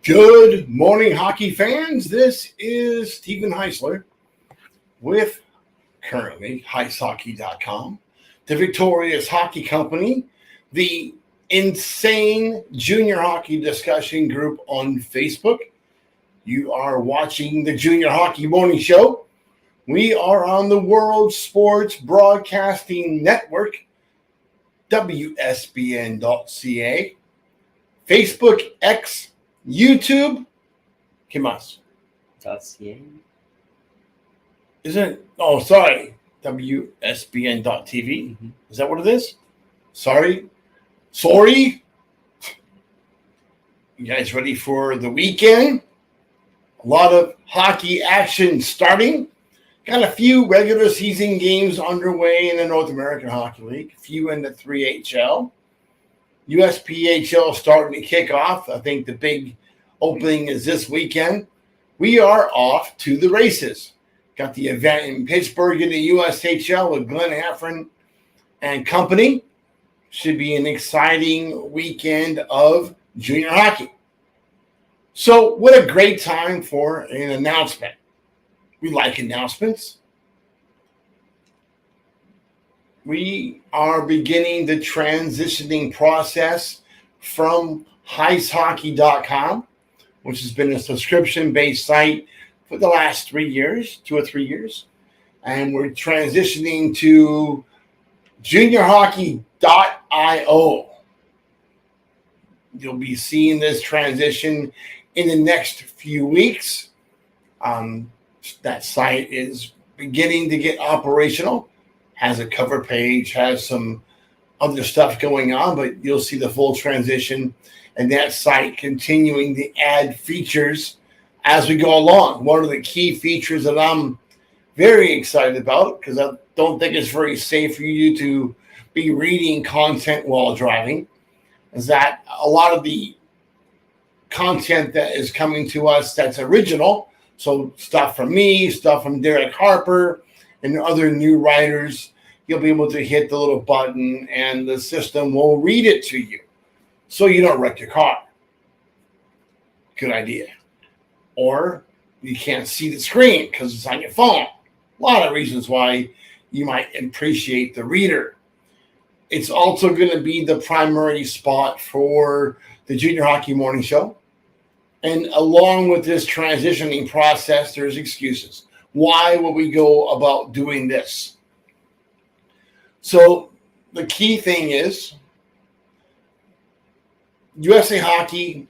Good morning, hockey fans. This is Stephen Heisler with currently HeisHockey.com, the Victorious Hockey Company, the Insane Junior Hockey Discussion Group on Facebook. You are watching the Junior Hockey Morning Show. We are on the World Sports Broadcasting Network, WSBN.ca, Facebook, X, YouTube, ¿qué más? .ca. Isn't it? Oh, sorry. WSBN.TV. Mm-hmm. Is that what it is? Sorry. You guys ready for the weekend? A lot of hockey action starting. Got a few regular season games underway in the North American Hockey League. A few in the 3HL. USPHL starting to kick off. I think the big opening is this weekend. We are off to the races. Got the event in Pittsburgh in the USHL with Glenn Heffron and company. Should be an exciting weekend of junior hockey. So what a great time for an announcement. We like announcements. We are beginning the transitioning process from HeisHockey.com, which has been a subscription-based site for the last 3 years, 2 or 3 years. And we're transitioning to juniorhockey.io. You'll be seeing this transition in the next few weeks. That site is beginning to get operational. Has a cover page, has some other stuff going on, but you'll see the full transition and that site continuing to add features as we go along. One of the key features that I'm very excited about, because I don't think it's very safe for you to be reading content while driving, is that a lot of the content that is coming to us that's original, so stuff from me, stuff from Derek Harper, and other new writers, you'll be able to hit the little button and the system will read it to you so you don't wreck your car. Good idea. Or you can't see the screen because it's on your phone. A lot of reasons why you might appreciate the reader. It's also going to be the primary spot for the Junior Hockey Morning Show. And along with this transitioning process, there's excuses. Why will we go about doing this? So the key thing is USA Hockey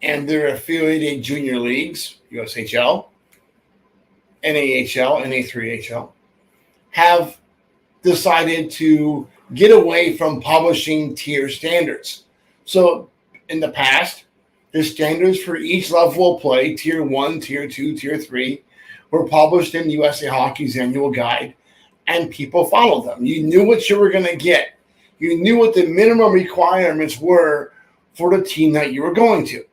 and their affiliated junior leagues, USHL, NAHL, NA3HL, have decided to get away from publishing tier standards. So in the past, the standards for each level of play, tier 1, tier 2, tier 3, were published in USA Hockey's annual guide, and people followed them. You knew what you were going to get. You knew what the minimum requirements were for the team that you were going to.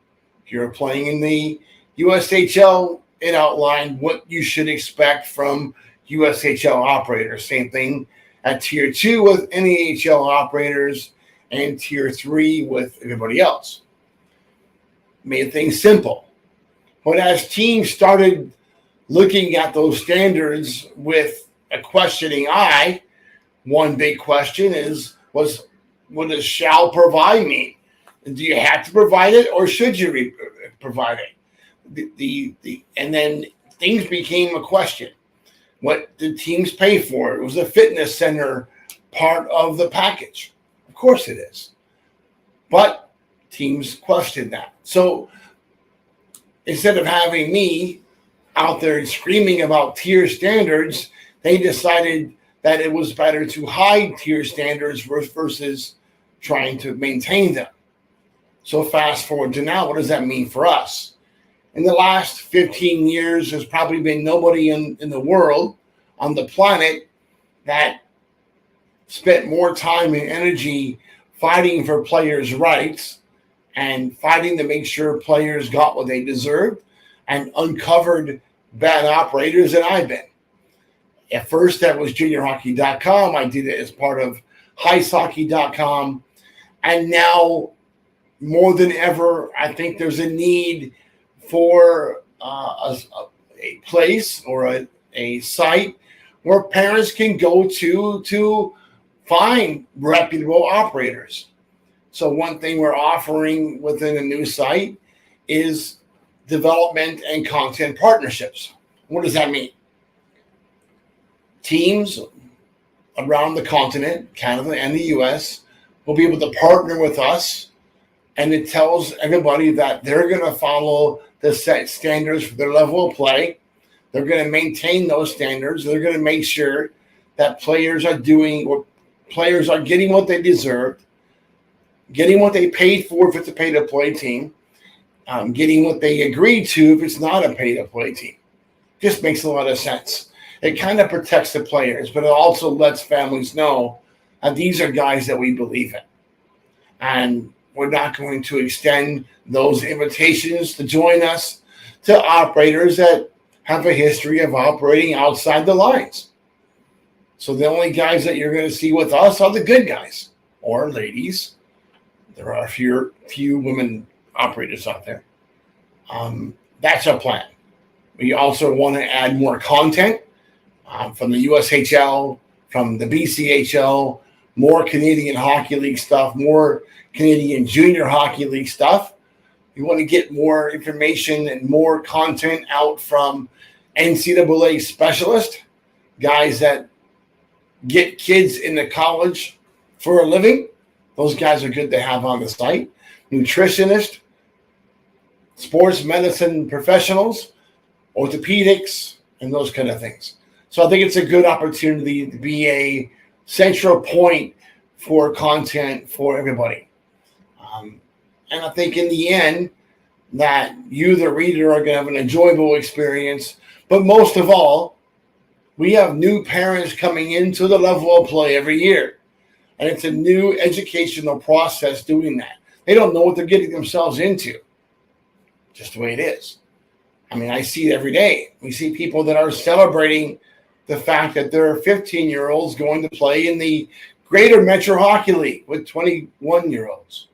If you were playing in the USHL, it outlined what you should expect from USHL operators. Same thing at Tier 2 with NAHL operators and Tier 3 with everybody else. Made things simple. But as teams started looking at those standards with a questioning eye, one big question was what does shall provide mean? Do you have to provide it or should you provide it? And then things became a question. What did teams pay for? It was a fitness center part of the package. Of course it is. But teams questioned that. So instead of having me out there screaming about tier standards, they decided that it was better to hide tier standards versus trying to maintain them. So fast forward to now, what does that mean for us? In the last 15 years, there's probably been nobody in the world, on the planet, that spent more time and energy fighting for players' rights and fighting to make sure players got what they deserved and uncovered bad operators than I've been. At first, that was juniorhockey.com. I did it as part of hicehockey.com. And now, more than ever, I think there's a need for a place or a site where parents can go to find reputable operators. So one thing we're offering within a new site is development and content partnerships. What does that mean? Teams around the continent, Canada and the US, will be able to partner with us, and it tells everybody that they're going to follow the set standards for their level of play. They're going to maintain those standards. They're going to make sure that players are getting what they deserve, getting what they paid for if it's a pay-to-play team, getting what they agreed to if it's not a pay-to-play team. Just makes a lot of sense. It kind of protects the players, but it also lets families know that these are guys that we believe in. And we're not going to extend those invitations to join us to operators that have a history of operating outside the lines. So the only guys that you're going to see with us are the good guys or ladies. There are a few women operators out there. That's our plan. We also want to add more content from the USHL, from the BCHL, more Canadian Hockey League stuff, more Canadian Junior Hockey League stuff. We want to get more information and more content out from NCAA specialists, guys that get kids into college for a living. Those guys are good to have on the site. Nutritionists, sports medicine professionals, orthopedics, and those kind of things. So I think it's a good opportunity to be a central point for content for everybody. And I think in the end that you, the reader, are going to have an enjoyable experience. But most of all, we have new parents coming into the level of play every year. And it's a new educational process doing that. They don't know what they're getting themselves into. Just the way it is. I mean, I see it every day. We see people that are celebrating the fact that there are 15-year-olds going to play in the Greater Metro Hockey League with 21-year-olds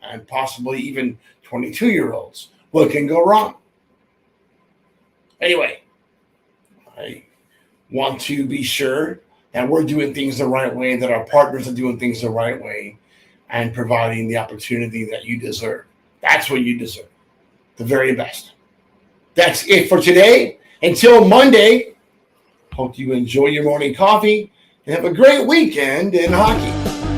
and possibly even 22-year-olds. What can go wrong? Anyway, I want to be sure that we're doing things the right way, that our partners are doing things the right way, and providing the opportunity that you deserve. That's what you deserve. The very best. That's it for today. Until Monday, hope you enjoy your morning coffee and have a great weekend in hockey.